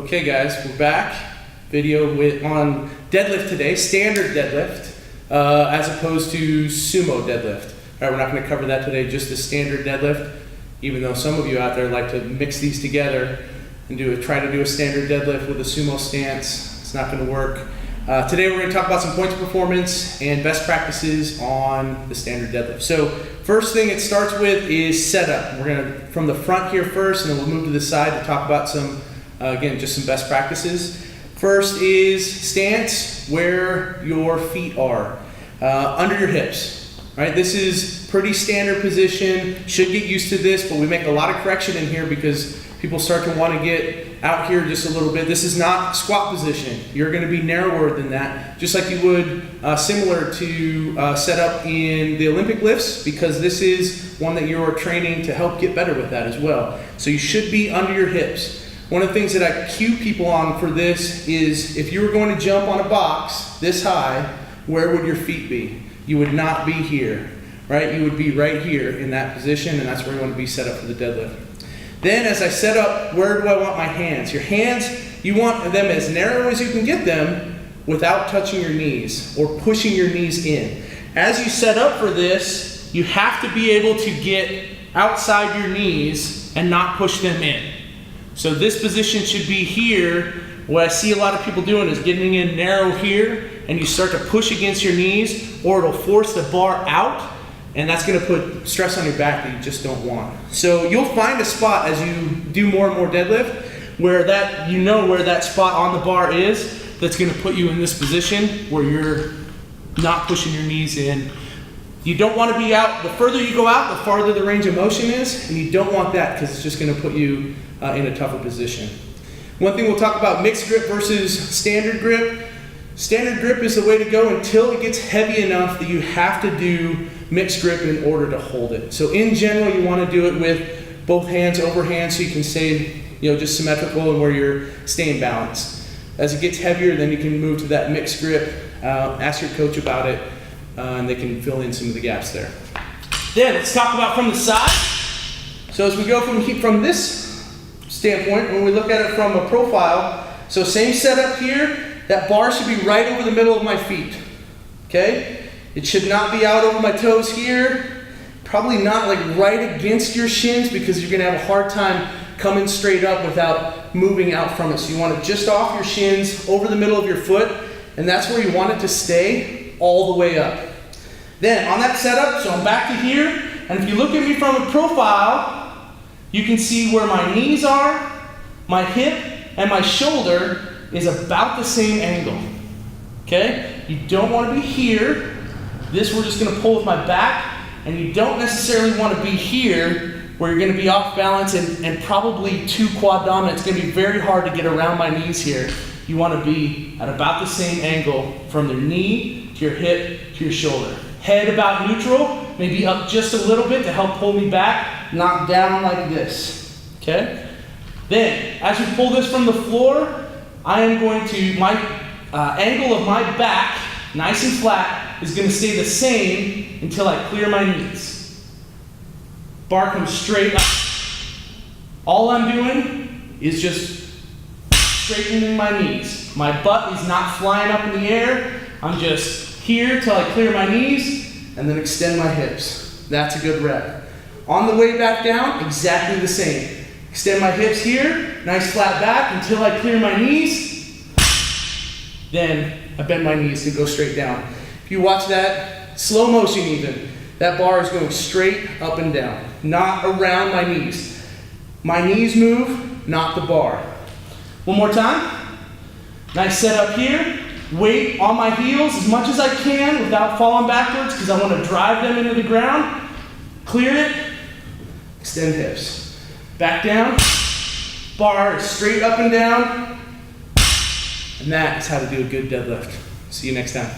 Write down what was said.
Okay guys, we're back. Video on deadlift today, standard deadlift, as opposed to sumo deadlift. All right, we're not going to cover that today, just the standard deadlift, even though some of you out there like to mix these together and try to do a standard deadlift with a sumo stance. It's not going to work. Today we're going to talk about some points of performance and best practices on the standard deadlift. So first thing it starts with is setup. We're going to, from the front here first, and then we'll move to the side to talk about some, again, just some best practices. First is stance, where your feet are, under your hips. Right? This is pretty standard position, should get used to this, but we make a lot of correction in here because people start to want to get out here just a little bit. This is not squat position. You're going to be narrower than that, just like you would, similar to set up in the Olympic lifts, because this is one that you're training to help get better with that as well. So you should be under your hips. One of the things that I cue people on for this is if you were going to jump on a box this high, where would your feet be? You would not be here, right? You would be right here in that position, and that's where you want to be set up for the deadlift. Then as I set up, where do I want my hands? Your hands, you want them as narrow as you can get them without touching your knees or pushing your knees in. As you set up for this, you have to be able to get outside your knees and not push them in. So this position should be here. What I see a lot of people doing is getting in narrow here, and you start to push against your knees, or it'll force the bar out, and that's going to put stress on your back that you just don't want. So you'll find a spot as you do more and more deadlift where that, you know where that spot on the bar is, that's going to put you in this position where you're not pushing your knees in. You don't want to be out. The further you go out, the farther the range of motion is, and you don't want that because it's just going to put you in a tougher position. One thing we'll talk about, mixed grip versus standard grip. Standard grip is the way to go until it gets heavy enough that you have to do mixed grip in order to hold it. So in general, you want to do it with both hands over hands so you can stay, just symmetrical and where you're staying balanced. As it gets heavier, then you can move to that mixed grip. Ask your coach about it, and they can fill in some of the gaps there. Then let's talk about from the side. So as we go from this standpoint, when we look at it from a profile, so same setup here, that bar should be right over the middle of my feet, okay? It should not be out over my toes here, probably not like right against your shins because you're gonna have a hard time coming straight up without moving out from it. So you want it just off your shins, over the middle of your foot, and that's where you want it to stay all the way up. Then on that setup, so I'm back to here, and if you look at me from a profile, you can see where my knees are, my hip, and my shoulder is about the same angle, okay? You don't want to be here. This we're just going to pull with my back, and you don't necessarily want to be here where you're going to be off balance and probably too quad dominant. It's going to be very hard to get around my knees here. You want to be at about the same angle from your knee to your hip to your shoulder. Head about neutral, maybe up just a little bit to help pull me back, not down like this, okay? Then, as we pull this from the floor, I am going to, my angle of my back, nice and flat, is going to stay the same until I clear my knees. Bar comes straight up. All I'm doing is just straightening my knees. My butt is not flying up in the air. I'm just here till I clear my knees and then extend my hips. That's a good rep. On the way back down, exactly the same. Extend my hips here, nice flat back until I clear my knees. Then I bend my knees to go straight down. If you watch that, slow motion even, that bar is going straight up and down, not around my knees. My knees move, not the bar. One more time. Nice setup here. Weight on my heels as much as I can without falling backwards because I want to drive them into the ground. Clear it. Extend hips. Back down, bar is straight up and down, and that is how to do a good deadlift. See you next time.